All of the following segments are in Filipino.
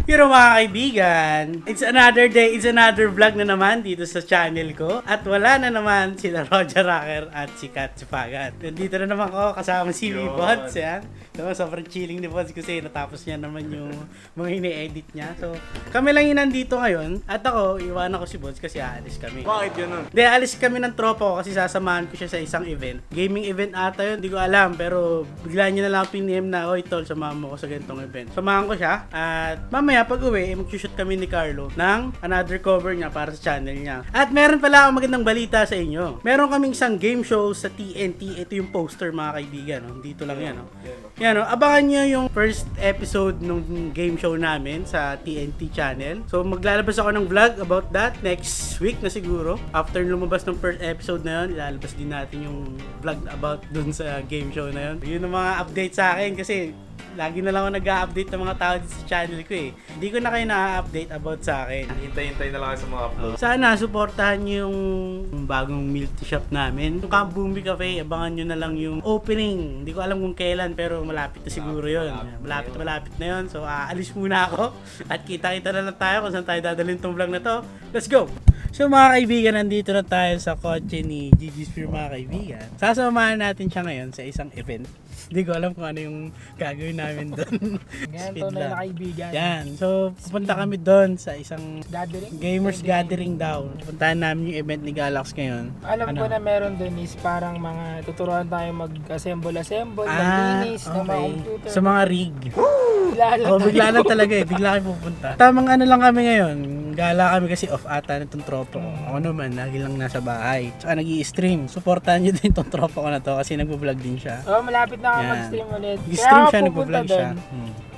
Pero mga kaibigan, it's another day, it's another vlog na naman dito sa channel ko. At wala na naman sila Roger Rocker at si Kat Sipagan. Dito na naman ko kasama si Bods. Yan. So, sobrang chilling ni Bods kasi natapos niya naman yung mga ini-edit niya. So, kami lang yung nandito ngayon. At ako, iwanan ko si Bods kasi aalis kami. Bakit yun nun? Hindi, alis kami ng tropa ko kasi sasamahan ko siya sa isang event. Gaming event ata yun, hindi ko alam. Pero bigla niya na lang piniem na, oy tol, samahan mo ko sa ganitong event. Samahan ko siya at mamaya pag uwi, mag-shoot kami ni Carlo ng another cover niya para sa channel niya. At meron pala akong magandang balita sa inyo. Meron kaming isang game show sa TNT. Ito yung poster mga kaibigan. No? Dito lang yan. No? Yan, no? Abangan nyo yung first episode ng game show namin sa TNT channel. So maglalabas ako ng vlog about that next week na siguro. After lumabas ng first episode na yun, ilalabas din natin yung vlog about dun sa game show na yun. Yun ang mga update sa akin kasi lagi na lang ako nag-a-update ng mga tao dito sa channel ko eh. Hindi ko na kayo na-update about sa akin. Hintay-hintay na lang kayo sa mga upload. Sana suportahan nyo yung bagong milk tea shop namin. Yung Kabumi Cafe, abangan nyo na lang yung opening. Hindi ko alam kung kailan pero malapit na siguro yun. Malapit na yun. So aalis muna ako at kita-kita na lang tayo kung saan tayo dadalhin tong vlog na to. Let's go! So mga kaibigan, nandito na tayo sa kotse ni Gigi Spear mga kaibigan. Sasamahan natin siya ngayon sa isang event. Hindi ko alam kung ano yung gagawin namin doon. Ganito na kaibigan. Yan. So pupunta kami doon sa isang gathering? Gamers Gathering daw. Pupuntahan namin yung event ni Galax ngayon. Alam ko na meron doon is parang mga tuturuan tayo mag-assemble, maglinis ng mga computer. Sa mga rig. Lalo. Bigla lang talaga eh. Bigla kami pupunta. Tamang ano lang kami ngayon. Gala kami kasi off ata nitong tropa ko. Ako naman, lagi lang nasa bahay. Tsaka nag-i-stream. Supportahan nyo din itong tropa ko na to kasi nagbo-vlog din siya. Oh, malapit na mag-stream ulit. Nag-stream siya, nagbo-vlog siya.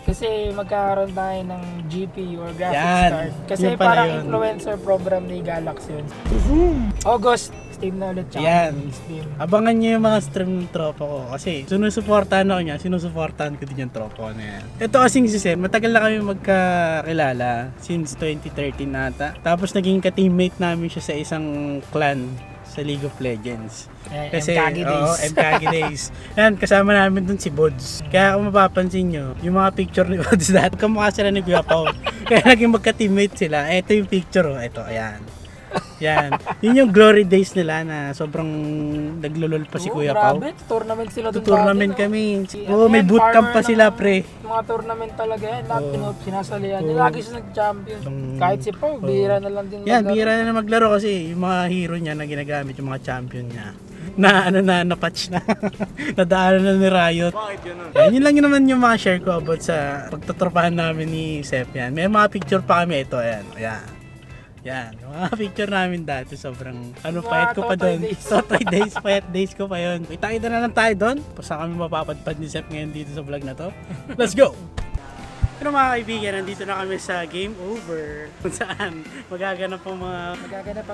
Kasi magkakaroon tayo ng GPU or graphics card. Kasi parang influencer program ni Galax yun. August, stream na ulit siya. Yan. Abangan nyo yung mga stream ng tropa ko. Kasi sinusuportahan ako niya, sinusuportahan ko din yung tropa ko na yan. Ito kasing si Sen, matagal na kami magkakilala. Since 2013 ata. Tapos naging ka-teammate namin siya sa isang clan sa League of Legends. Kasi, MKG Days. MKG Days. Yan, kasama namin dun si Bods. Kaya kung mapapansin nyo, yung mga picture ni Bods dati, kamukha sila ni Kuya Pao. Kaya naging magka-teammate sila. Ito yung picture, ito, ayan. Yan. Yun yung glory days nila na sobrang naglulol pa si Kuya Pao. Grabe, tournament sila doon. Tournament kami. May bootcamp pa sila, pre. Mga tournament talaga yan. Sinasalihan. Lagi siya nag-champion. Kahit si Pao, bihira na lang din. Yan, bihira na maglaro kasi yung mga hero niya na ginagamit, yung mga champion niya. Na-patch na. Nadaanan na ni Riot. Bakit yun nun? Yan, yun lang yun naman yung mga share ko about sa pagtatropahan namin ni Sep yan. May mga picture pa kami ito. Ayan. Ayan. Yan, mga picture namin dati sobrang payat ko pa doon. Payat days ko pa yun. Kita-kita na lang tayo doon. Basta kami mapapadpad ni Sep ngayon dito sa vlog na to. Let's go! Pero mga kaibigan, nandito na kami sa Game Over. Kung saan magaganap ang mga...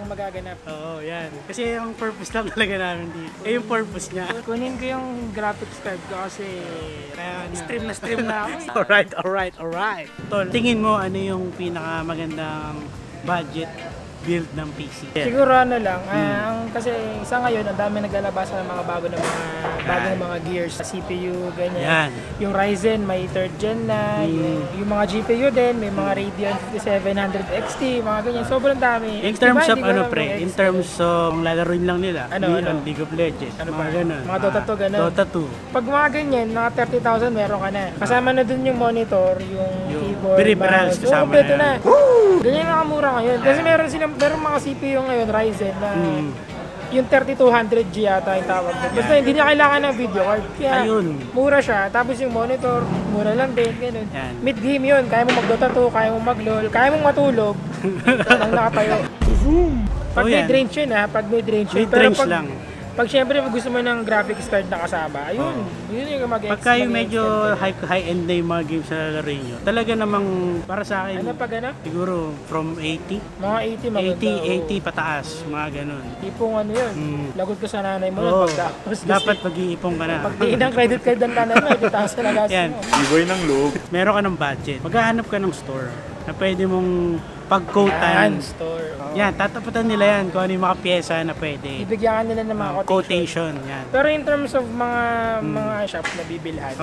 Magaganap. Oo, yan. Kasi yung purpose lang talaga namin dito. Yung purpose niya. Kunin ko yung graphics card ko kasi Kaya stream na ako. Alright. Tol, tingin mo ano yung pinakamagandang budget build ng PC? Siguro ano lang, kasi sa ngayon ang dami naglalabas ng mga bagong mga gears, CPU, ganyan. Yung Ryzen may 3rd gen na, yung mga GPU din, may mga Radeon 5700 XT, mga ganyan. Sobrang dami. In terms of in terms of lalaroin lang nila, League of Legends, mga ganun. Mga Dota 2, ganun. Dota 2. Pag mga ganyan, mga 30,000 meron ka na. Kasama na dun yung monitor, yung keyboard, peripherals kasama na. Ganyan nga kamura ngayon. Kasi meron mga CPU ngayon, Ryzen na yung 3200G yata yung tawag. Basta hindi na kailangan ng video card. Kaya mura siya. Tapos yung monitor, mura lang din. Ganun. Mid-game yun. Kaya mo mag-Dota 2, kaya mo mag-LOL, kaya mo matulog. Nang nakatayo. Pag mid-range yun Pag mid-range yun. Mid-range lang. Pag syempre gusto mo ng graphics card na kasama, yun yung mag-expect. Pagka yung medyo high-end na yung mga games na lalaroin nyo, talaga namang para sa akin, siguro from 80? Mga 80 maganda. 80 pataas, mga ganun. Tipong ano yun, lagot ka sa nanay mo pagtapos. Dapat mag-iipon ka na. Pag tiin ng credit card ng nanay mo, itaas na lagas mo. Iboy ng loob. Meron ka ng budget, maghahanap ka ng store na pwede mong pagquotean. Store. Yan, tatapatan nila yan kung ano yung mga pyesa na pwede. Ibigyan nila ng mga quotation. Yan. Pero in terms of mga shop na bibilhan.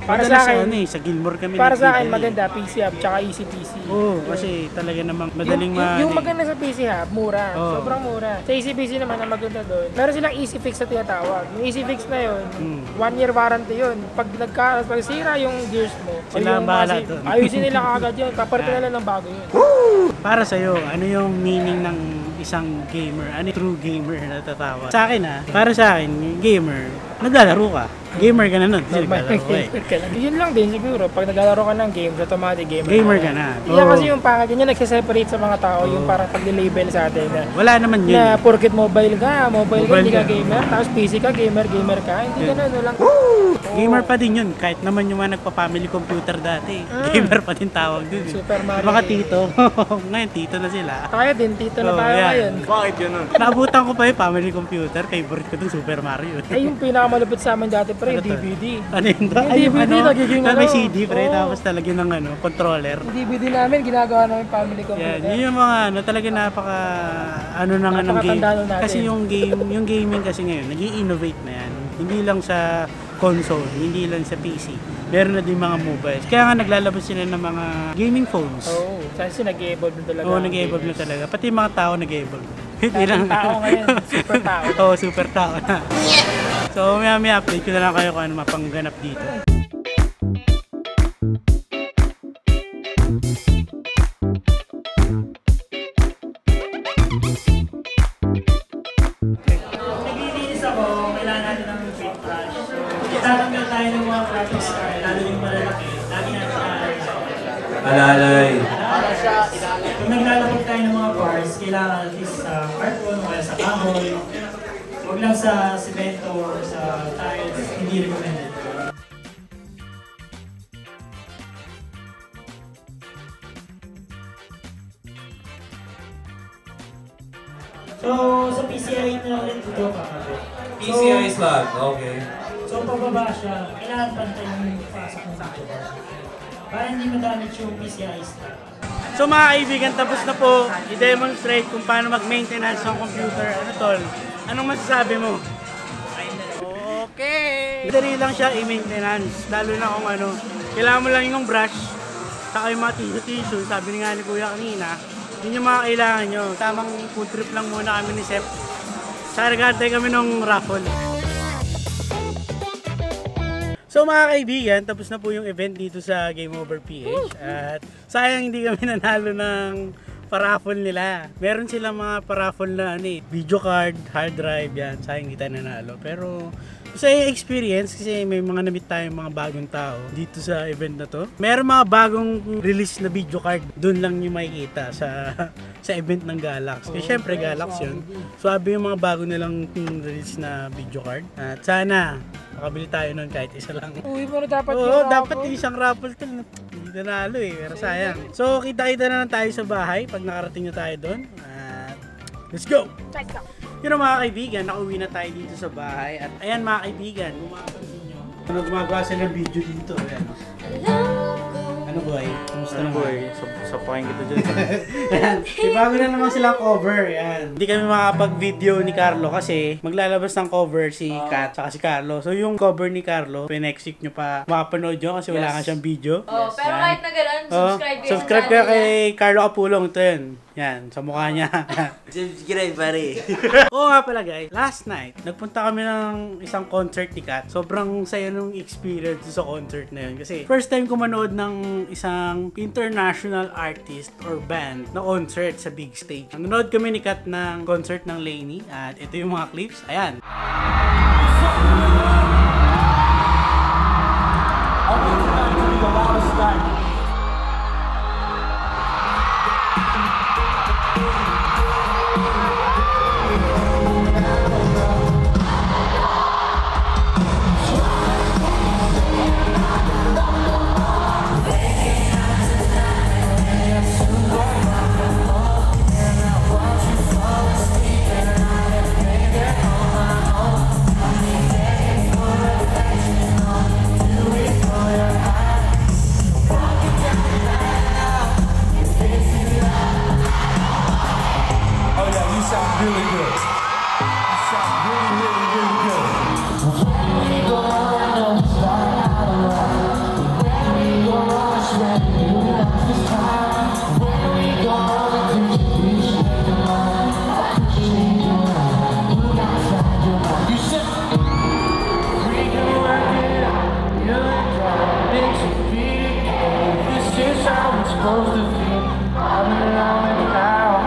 Para sa akin, sa Gilmore kami. Para sa akin maganda PC Hub tsaka Easy PC. Kasi talaga namang madaling yung maganda sa PC Hub, mura. Sobrang mura. Sa Easy PC naman ang maganda doon. Meron silang Easy Fix na tinatawag. Yung Easy Fix na yun, 1 year warranty yun. Pag sira yung gears mo, sila ang bahala doon. Ayusin nila kagad yun. Papalitan nila ng bago yun. Para sa'yo, ano yung meaning ng isang gamer? Ano yung true gamer na tatawag? Sa akin para sa akin, gamer, naglalaro ka. Gamer ka na nun. Yun lang din siguro. Pag naglalaro ka ng games, automatic gamer ka na. Yan kasi yung pangit yun, nagsiseparate sa mga tao, yung parang pag-label sa atin. Wala naman yun. Na porket mobile ka, hindi ka gamer, tapos PC ka, gamer ka. Hindi ka na, lang. Gamer pa din yun. Kahit naman yung mga nagpa-family computer dati. Gamer pa din tawag dun. Super Mario. Mga tito. Ngayon, tito na sila. Tayo din, tito na tayo ngayon. Bakit yun? Naabutan ko pa yung family computer. Favorite ko dun, Super Mario. Yung pinakamalupit sa amin dati, pre, DVD. Ano yun? Yung DVD, nagiging may CD, pre, tapos talagyan ng controller. Yung DVD namin, ginagawa namin family computer. Yan, yun yung mga talaga napaka, ng game. Kasi yung gaming kasi ngayon, nag-i-innovate na yan. Hindi lang sa console, hindi lang sa PC. Meron na din mga mobiles. Kaya nga naglalabas sila ng mga gaming phones. Kasi nag-evolve na talaga. Nag-evolve na talaga. Pati yung mga tao nag-evolve. Hindi lang tao ngayon, super tao. Super tao na. So, may update ko na lang kayo kung ano mapangganap dito. Naglilinis ako, kailangan natin ng paintbrush. Itatanggal tayo ng mga graphics card, lalo yung malalaki. Lagi natin alalay. Kung naglalapag tayo ng mga bars, kailangan at least sa carton o sa kahoy. Huwag lang sa semento or sa tiles, hindi recommended. So, sa PCI na ulit ito kakabit. PCI slot, okay. So, pababa siya, kailangan pantay yung pasok ng video bar. Para hindi madamit yung PCI slot. So mga kaibigan, tapos na po i-demonstrate kung paano mag-maintenance ng computer. Ano tol? Anong masasabi mo? Okay! Madali lang siya i-maintenance. Lalo na kung kailangan mo lang yung brush, saka yung mga tissue. Sabi nga ni Kuya kanina, yun yung mga kailangan nyo. Tamang food trip lang muna kami ni Sep. Saka nag-antay kami ng raffle. So mga kaibigan, tapos na po yung event dito sa Game Over PH. At sayang hindi kami nanalo ng paraffle nila. Meron silang mga paraffle na video card, hard drive, yan. Sayang hindi tayo nanalo. Pero sa experience, kasi may mga namit tayong mga bagong tao dito sa event na to. Meron mga bagong release na video card. Doon lang yung makikita sa event ng Galax. Kasi syempre Galax yun. Swabe yung mga bago nilang release na video card. At sana makabili tayo nun kahit isa lang. Uy, pero dapat dapat isang raffle to. Hindi nanalo pero sayang. So kita-kita na lang tayo sa bahay pag nakarating na tayo doon. At let's go! Let's go! Pero mga kaibigan, nakauwi na tayo dito sa bahay. At ayan mga kaibigan, gumapansin nyo. Gumagawa sila ng video dito. Ayan. Ano boy? Kumusta na boy? Sapahin kita dyan. Ayan. Bago na naman silang cover. Ayan. Hindi kami makapag-video ni Carlo kasi maglalabas ng cover si Kat saka si Carlo. So yung cover ni Carlo, next week nyo pa makapanood nyo kasi wala nga siyang video. Pero kahit na gano'n, subscribe kayo. Subscribe kayo kay Carlo Apulong. Ito yun. Yan, sa mukha niya. Subscribe pare. Oo nga pala guys, last night, nagpunta kami ng isang concert ni Kat. Sobrang saya nung experience sa concert na yun. Kasi first time ko manood ng isang international artist or band na concert sa big stage. Nanonood kami ni Kat ng concert ng Lainey at ito yung mga clips. Ayan. really good. You sound really, really, really good. When we go on, start out alright. When we go on, when you love this time. When we go on, you change your mind. Change your mind. You gotta find your mind. You said we can work it out. You're trying to beat it. This is how it's supposed to be. I'm alone and now.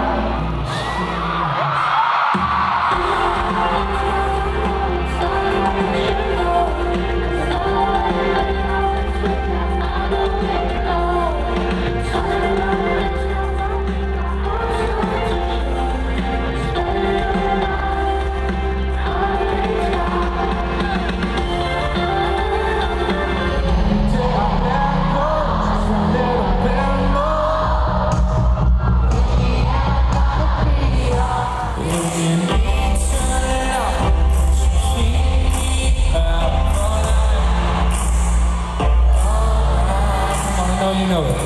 You know it.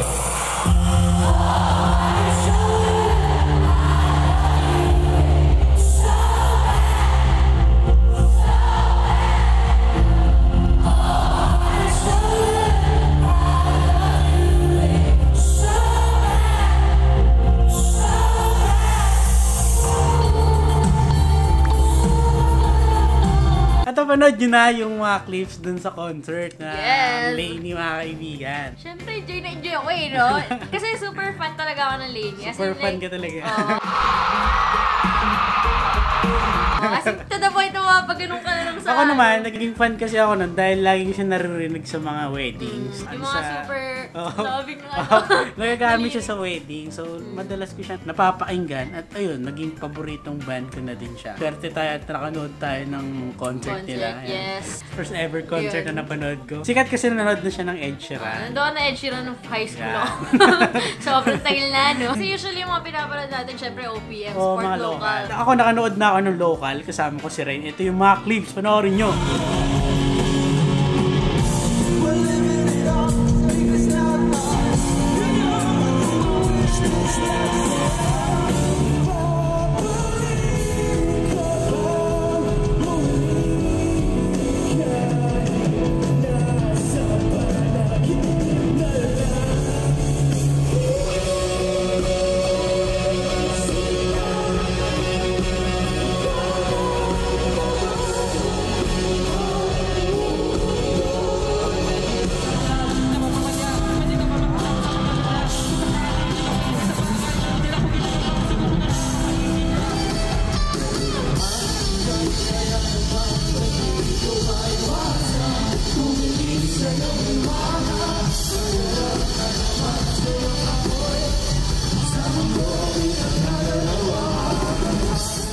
At napanood nyo na yung mga clips dun sa concert na Yes. Lainey, mga kaibigan. Syempre, enjoy na enjoy ako eh, no? Kasi super fan talaga ako ng Lainey. As Super in, fan like, ka talaga. As in, to the point na mapag ganun ka na lang sa... Ako naman, naging fan kasi ako nun dahil lagi ko siya naririnig sa mga weddings. Yung mga super loving na Nagagamit siya sa wedding. So, madalas ko siya napapakinggan. At ayun, naging paboritong band ko na din siya. Swerte tayo at nakanood tayo ng concert nila. Ayan. Yes. First ever concert Yun. na napanood ko. Sikat kasi nanood na siya ng Ed Sheeran. Nandoon na Ed Sheeran ng high school Yeah. ako. Sobrang tagal na, no? Kasi usually yung mga pinapanood natin, syempre OPM, O, sport mga local. local. Ako nakanood na ako ng local. Kasama ko si Rain. Ito yung mga clips. Panoorin nyo.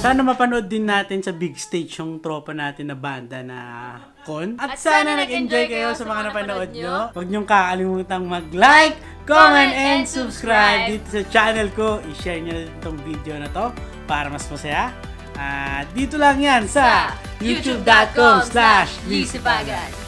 Sana mapanood din natin sa big stage yung tropa natin na banda na Con. At sana nag-enjoy kayo sa mga napanood nyo. Huwag nyong kakalimutang mag-like, comment, and subscribe dito sa channel ko. I-share nyo na itong video na to para mas masaya. Dito lang yan sa youtube.com/LizzyPagan.